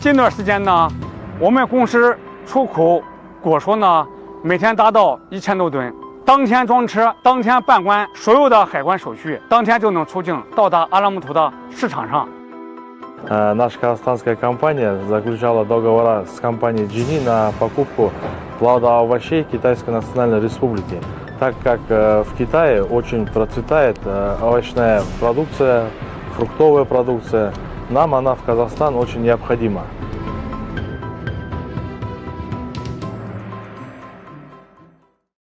近段时间呢，我们公司出口果蔬呢，每天达到1000多吨，当天装车，当天办关所有的海关手续，当天就能出境到达阿拉木图的市场上。 Наша казахстанская компания заключала договора с компанией GD на покупку плодов овощей Китайской Национальной Республики, так как в Китае очень процветает овощная продукция, фруктовая продукция. Нам она в Казахстан очень необходима.